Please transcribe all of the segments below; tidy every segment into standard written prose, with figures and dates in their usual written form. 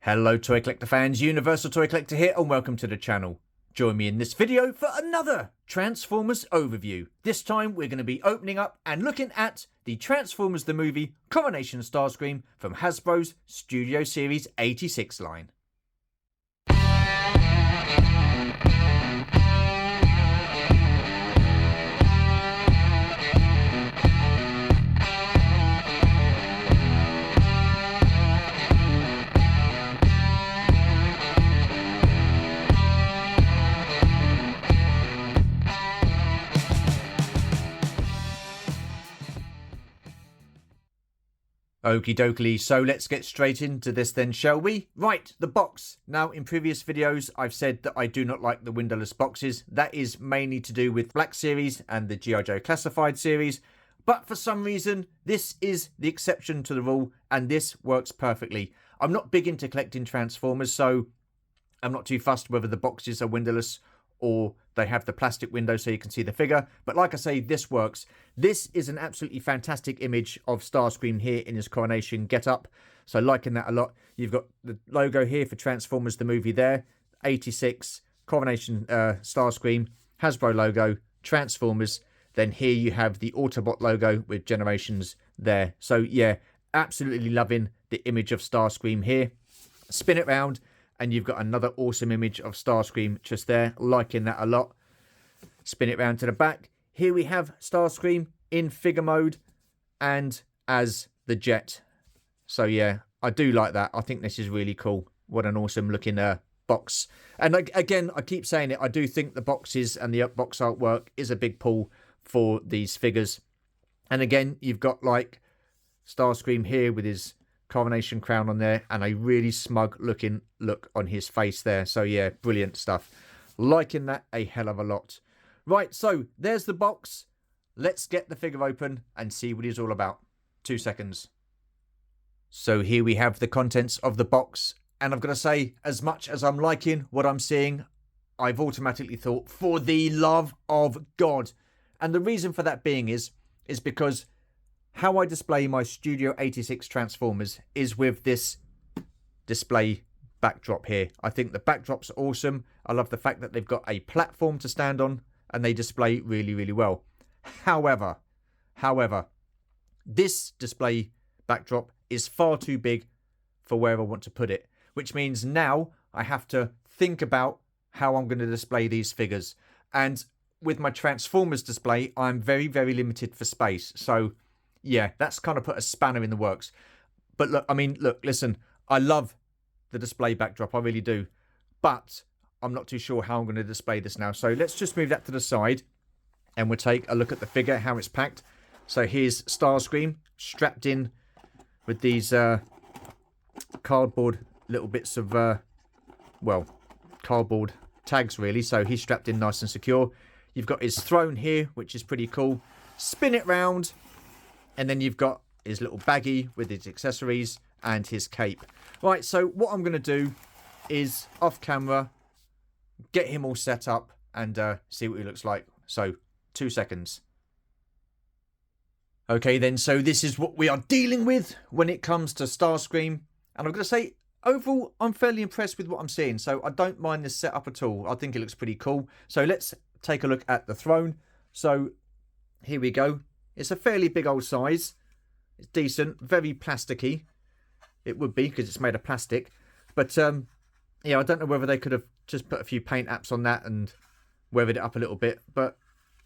Hello Toy Collector fans, Universal Toy Collector here and welcome to the channel. Join me in this video for another Transformers overview. This time we're going to be opening up and looking at the Transformers the movie Coronation Starscream from Hasbro's Studio Series 86 line. Okie dokie, so let's get straight into this then, shall we? Right, the box. Now, in previous videos, I've said that I do not like the windowless boxes. That is mainly to do with Black Series and the G.I. Joe Classified series. But for some reason, this is the exception to the rule, and this works perfectly. I'm not big into collecting Transformers, so I'm not too fussed whether the boxes are windowless or they have the plastic window so you can see the figure. But like I say, this works. This is an absolutely fantastic image of Starscream here in his coronation get-up. So liking that a lot. You've got the logo here for Transformers the movie there. 86, Coronation Starscream, Hasbro logo, Transformers. Then here you have the Autobot logo with Generations there. So yeah, absolutely loving the image of Starscream here. Spin it round. And you've got another awesome image of Starscream just there. Liking that a lot. Spin it round to the back. Here we have Starscream in figure mode and as the Jet. So yeah, I do like that. I think this is really cool. What an awesome looking box. And again, I keep saying it. I do think the boxes and the box artwork is a big pull for these figures. And again, you've got like Starscream here with his coronation crown on there and a really smug looking look on his face there. So yeah, brilliant stuff. Liking that a hell of a lot. Right, so there's the box. Let's get the figure open and see what he's all about. 2 seconds. So here we have the contents of the box, and I've got to say, as much as I'm liking what I'm seeing, I've automatically thought, for the love of God. And the reason for that being is because how I display my Studio 86 Transformers is with this display backdrop here. I think the backdrop's awesome. I love the fact that they've got a platform to stand on and they display really, really well. However, this display backdrop is far too big for where I want to put it, which means now I have to think about how I'm going to display these figures. And with my Transformers display, I'm very, very limited for space. So yeah, that's kind of put a spanner in the works. But look, listen, I love the display backdrop. I really do. But I'm not too sure how I'm going to display this now. So let's just move that to the side. And we'll take a look at the figure, how it's packed. So here's Starscream strapped in with these cardboard little bits of, cardboard tags really. So he's strapped in nice and secure. You've got his throne here, which is pretty cool. Spin it round. And then you've got his little baggie with his accessories and his cape. Right, so what I'm going to do is, off camera, get him all set up and see what he looks like. So, 2 seconds. Okay then, so this is what we are dealing with when it comes to Starscream. And I'm going to say, overall, I'm fairly impressed with what I'm seeing. So, I don't mind this setup at all. I think it looks pretty cool. So, let's take a look at the throne. So, here we go. It's a fairly big old size. It's decent. Very plasticky. It would be because it's made of plastic. But, yeah, I don't know whether they could have just put a few paint apps on that and weathered it up a little bit. But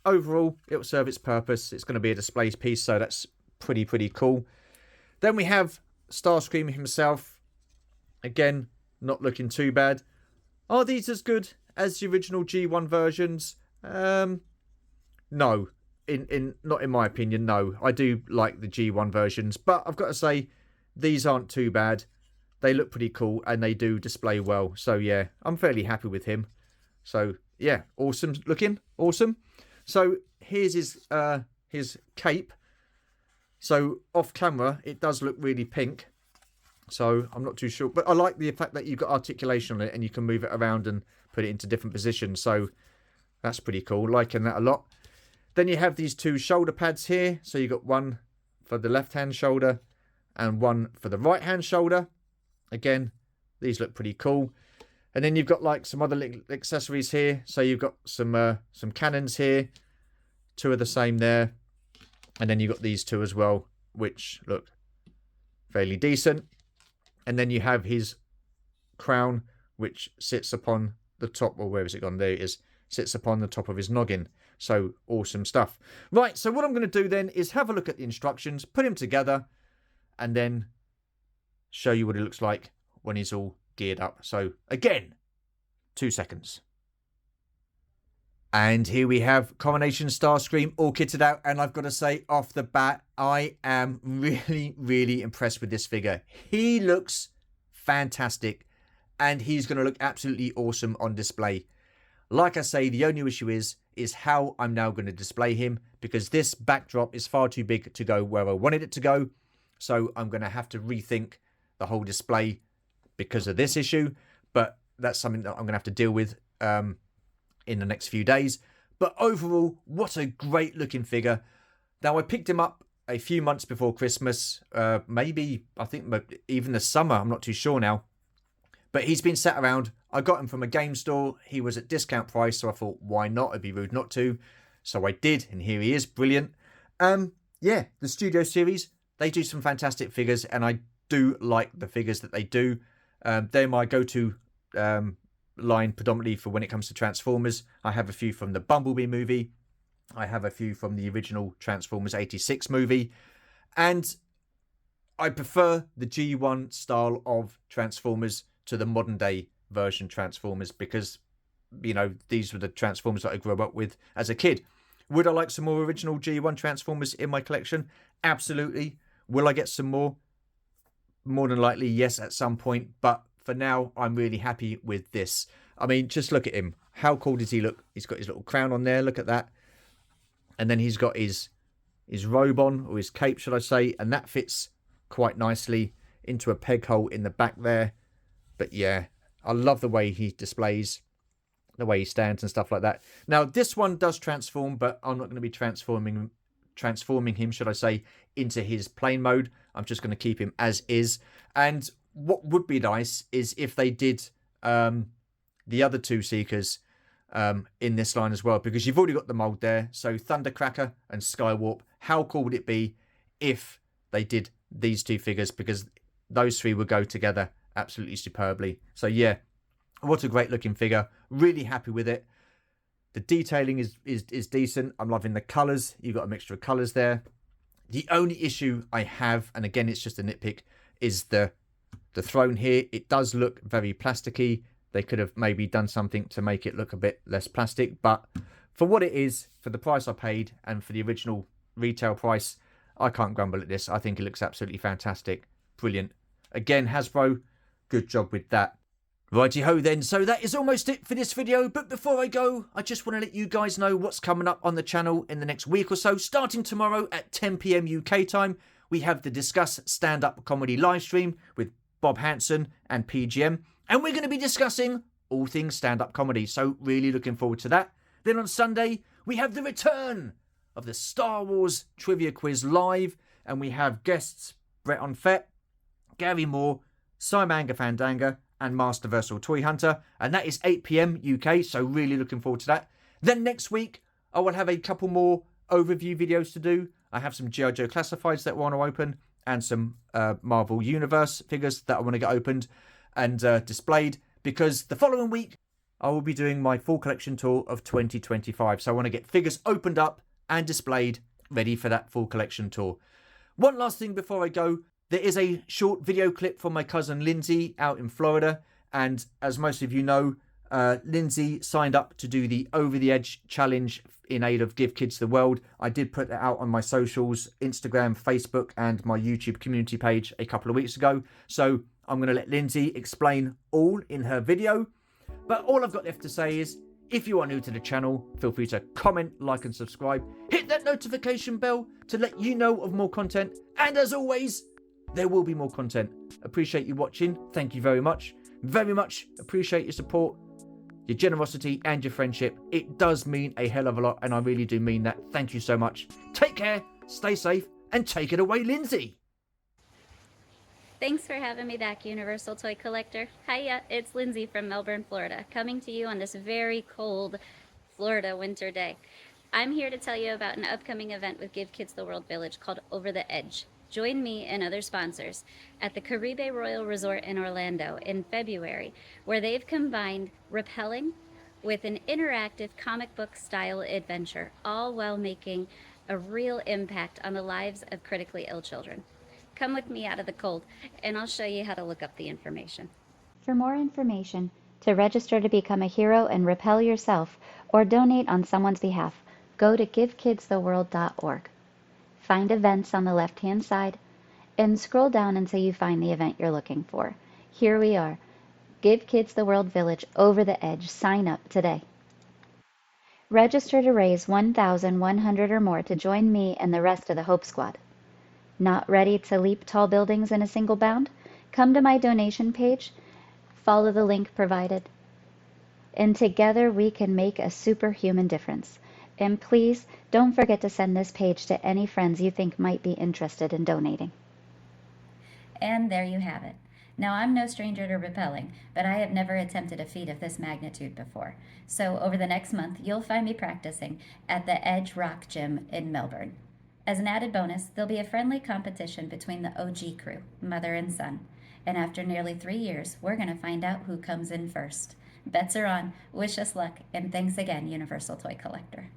overall, it will serve its purpose. It's going to be a display piece, so that's pretty cool. Then we have Starscream himself. Again, not looking too bad. Are these as good as the original G1 versions? No. Not in my opinion, no. I do like the G1 versions, but I've got to say, these aren't too bad. They look pretty cool, and they do display well. So, yeah, I'm fairly happy with him. So, yeah, awesome looking. Awesome. So, here's his cape. So, off camera, it does look really pink. So, I'm not too sure. But I like the fact that you've got articulation on it, and you can move it around and put it into different positions. So, that's pretty cool. Liking that a lot. Then you have these two shoulder pads here. So you've got one for the left-hand shoulder and one for the right-hand shoulder. Again, These look pretty cool. And then you've got like some other little accessories here. So you've got some cannons here. 2 of the same there. And then you've got these 2 as well, which look fairly decent. And then you have his crown, which sits upon the top, or where is it gone? There it is. Sits upon the top of his noggin. So awesome stuff. Right, so what I'm going to do then is have a look at the instructions, put him together, and then show you what it looks like when he's all geared up. So again, 2 seconds. And here we have Coronation Starscream all kitted out. And I've got to say off the bat, I am really, really impressed with this figure. He looks fantastic. And he's going to look absolutely awesome on display. Like I say, the only issue is how I'm now going to display him. Because this backdrop is far too big to go where I wanted it to go. So I'm going to have to rethink the whole display because of this issue. But that's something that I'm going to have to deal with in the next few days. But overall, what a great looking figure. Now, I picked him up a few months before Christmas. Maybe, I think even the summer. I'm not too sure now. But he's been sat around. I got him from a game store. He was at discount price. So I thought, why not? It'd be rude not to. So I did. And here he is. Brilliant. Yeah, the Studio Series, they do some fantastic figures. And I do like the figures that they do. They're my go-to line predominantly for when it comes to Transformers. I have a few from the Bumblebee movie. I have a few from the original Transformers 86 movie. And I prefer the G1 style of Transformers to the modern day version Transformers because, you know, these were the Transformers that I grew up with as a kid. Would I like some more original G1 Transformers in my collection? Absolutely. Will I get some more? More than likely, yes, at some point. But for now, I'm really happy with this. I mean, just look at him. How cool does he look? He's got his little crown on there. Look at that. And then he's got his robe on, or his cape, should I say. And that fits quite nicely into a peg hole in the back there. But yeah, I love the way he displays, the way he stands and stuff like that. Now, this one does transform, but I'm not going to be transforming him, should I say, into his plane mode. I'm just going to keep him as is. And what would be nice is if they did the other 2 Seekers in this line as well, because you've already got the mold there. So Thundercracker and Skywarp, how cool would it be if they did these 2 figures, because those 3 would go together absolutely superbly. So yeah, what a great looking figure. Really happy with it. The detailing is decent. I'm loving the colours. You've got a mixture of colours there. The only issue I have, and again it's just a nitpick, is the throne here. It does look very plasticky. They could have maybe done something to make it look a bit less plastic, but for what it is, for the price I paid and for the original retail price, I can't grumble at this. I think it looks absolutely fantastic. Brilliant. Again, Hasbro, good job with that. Righty ho then, so that is almost it for this video, but before I go, I just want to let you guys know what's coming up on the channel in the next week or so. Starting tomorrow at 10 PM UK time, we have the Discuss Stand-Up Comedy live stream with Bob Hanson and PGM, and we're going to be discussing all things stand-up comedy, so really looking forward to that. Then on Sunday, we have the return of the Star Wars Trivia Quiz live, and we have guests Brett on Fett, Gary Moore, Simanga Fandanga, and Master Versal Toy Hunter, and that is 8 PM UK, so really looking forward to that. Then next week, I will have a couple more overview videos to do. I have some G.I. Joe Classifieds that I want to open, and some Marvel Universe figures that I want to get opened and displayed, because the following week, I will be doing my full collection tour of 2025, so I want to get figures opened up and displayed, ready for that full collection tour. One last thing before I go, there is a short video clip from my cousin Lindsay out in Florida, and as most of you know, Lindsay signed up to do the Over the Edge challenge in aid of Give Kids the World. I did put that out on my socials, Instagram, Facebook, and my YouTube community page a couple of weeks ago. So I'm going to let Lindsay explain all in her video. But all I've got left to say is, if you are new to the channel, feel free to comment, like, and subscribe. Hit that notification bell to let you know of more content. And as always, there will be more content. Appreciate you watching. Thank you very much. Very much appreciate your support, your generosity, and your friendship. It does mean a hell of a lot, and I really do mean that. Thank you so much. Take care, stay safe, and take it away, Lindsay. Thanks for having me back, Universal Toy Collector. Hiya, it's Lindsay from Melbourne, Florida, coming to you on this very cold Florida winter day. I'm here to tell you about an upcoming event with Give Kids the World Village called Over the Edge. Join me and other sponsors at the Caribe Royal Resort in Orlando in February, where they've combined rappelling with an interactive comic book style adventure, all while making a real impact on the lives of critically ill children. Come with me out of the cold, and I'll show you how to look up the information. For more information, to register to become a hero and rappel yourself, or donate on someone's behalf, go to givekidstheworld.org. Find events on the left-hand side, and scroll down until you find the event you're looking for. Here we are. Give Kids the World Village Over the Edge. Sign up today. Register to raise 1,100 or more to join me and the rest of the Hope Squad. Not ready to leap tall buildings in a single bound? Come to my donation page, follow the link provided, and together we can make a superhuman difference. And please don't forget to send this page to any friends you think might be interested in donating. And there you have it. Now, I'm no stranger to rappelling, but I have never attempted a feat of this magnitude before. So, over the next month, you'll find me practicing at the Edge Rock Gym in Melbourne. As an added bonus, there'll be a friendly competition between the OG crew, mother and son. And after nearly 3 years, we're going to find out who comes in first. Bets are on. Wish us luck, and thanks again, Universal Toy Collector.